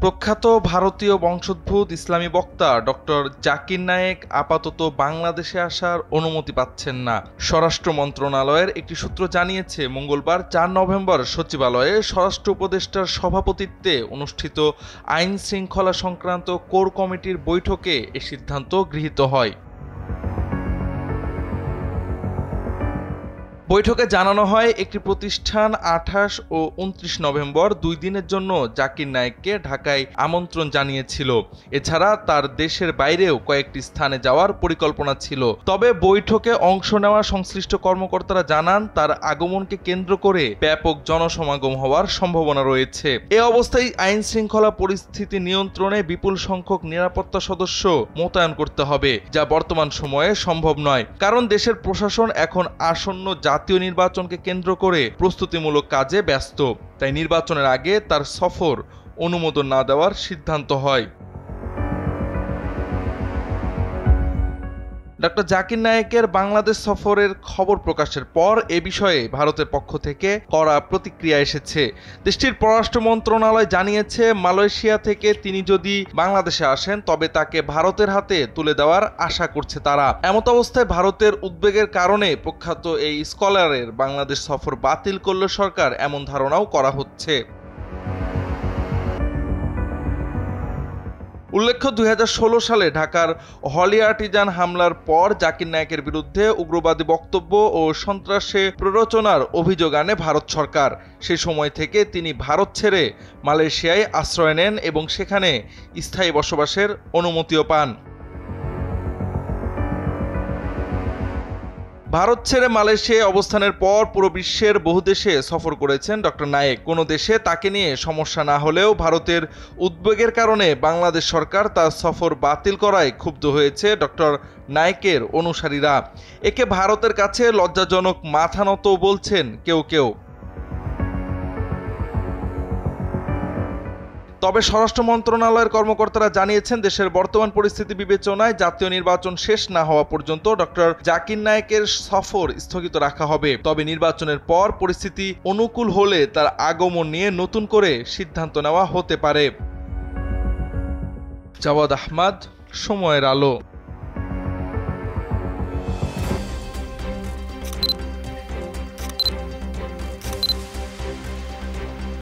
প্রখ্যাত ভারতীয় বংশোদ্ভূত ইসলামী বক্তা ডক্টর জাকির নায়েক আপাতত বাংলাদেশে আসার অনুমতি পাচ্ছেন না। স্বরাষ্ট্র মন্ত্রণালয়ের একটি সূত্র জানিয়েছে, মঙ্গলবার ৪ নভেম্বর সচিবালয়ে স্বরাষ্ট্র উপদেষ্টার সভাপতিত্বে অনুষ্ঠিত আইন শৃঙ্খলা সংক্রান্ত কোর কমিটির বৈঠকে এ সিদ্ধান্ত গৃহীত হয়। বৈঠকে জানানো হয়, একটি প্রতিষ্ঠান ২৮ ও ২৯ নভেম্বর ২ দিনের জন্য জাকির নায়েককে ঢাকায় আমন্ত্রণ জানিয়েছিল। এছাড়া তার দেশের বাইরেও কয়েকটি স্থানে যাওয়ার পরিকল্পনা ছিল। তবে বৈঠকে অংশ নেওয়া সংশ্লিষ্ট কর্মকর্তারা জানান, তার আগমনকে কেন্দ্র করে ব্যাপক জনসমাগম হওয়ার সম্ভাবনা রয়েছে। এ অবস্থায় আইন শৃঙ্খলা পরিস্থিতি নিয়ন্ত্রণে বিপুল সংখ্যক নিরাপত্তা সদস্য মোতায়েন করতে হবে, যা বর্তমান সময়ে সম্ভব নয়। কারণ দেশের প্রশাসন এখন আসন্ন জাতীয় নির্বাচনকে কেন্দ্র করে প্রস্তুতিমূলক কাজে ব্যস্ত। তাই নির্বাচনের আগে তার সফর অনুমোদন না দেওয়ার সিদ্ধান্ত হয়। ডক্টর জাকির নায়েকের বাংলাদেশ সফরের খবর প্রকাশের পর এ বিষয়ে ভারতের পক্ষ থেকে কড়া প্রতিক্রিয়া এসেছে। দেশটির পররাষ্ট্র মন্ত্রণালয় জানিয়েছে, মালয়েশিয়া থেকে তিনি যদি বাংলাদেশে আসেন তবে তাকে ভারতের হাতে তুলে দেওয়ার আশা করছে তারা। এমত অবস্থায় ভারতের উদ্বেগের কারণে প্রখ্যাত এই স্কলারের বাংলাদেশ সফর বাতিল করল সরকার, এমন ধারণাও করা হচ্ছে। উল্লেখ্য, ২০১৬ সালে ঢাকার হলি আর্টিজান হামলার পর জাকির নায়েকের বিরুদ্ধে উগ্রবাদী বক্তব্য ও সন্ত্রাসে প্ররোচনার অভিযোগ আনে ভারত সরকার। সে সময় থেকে তিনি ভারত ছেড়ে মালয়েশিয়ায় আশ্রয় নেন এবং সেখানে স্থায়ী বসবাসের অনুমতিও পান। ভারত ছেড়ে মালয়েশিয়ায় অবস্থানের পর পুরো বিশ্বের বহু দেশে সফর করেছেন ডক্টর নায়েক। কোনো দেশে তাকে নিয়ে সমস্যা না হলেও ভারতের উদ্বেগের কারণে বাংলাদেশ সরকার তার সফর বাতিল করায় ক্ষুব্ধ হয়েছে ডক্টর নায়েকের অনুসারীরা। একে ভারতের কাছে লজ্জাজনক মাথা নত বলছেন কেউ কেউ। তবে স্বরাষ্ট্র মন্ত্রণালয়ের কর্মকর্তারা জানিয়েছেন, দেশের বর্তমান পরিস্থিতি বিবেচনায় জাতীয় নির্বাচন শেষ না হওয়া পর্যন্ত ডক্টর জাকির নায়েকের সফর স্থগিত রাখা হবে। তবে নির্বাচনের পর পরিস্থিতি অনুকূল হলে তার আগমন নিয়ে নতুন করে সিদ্ধান্ত নেওয়া হতে পারে। জাওয়াদ আহমদ, সময়ের আলো।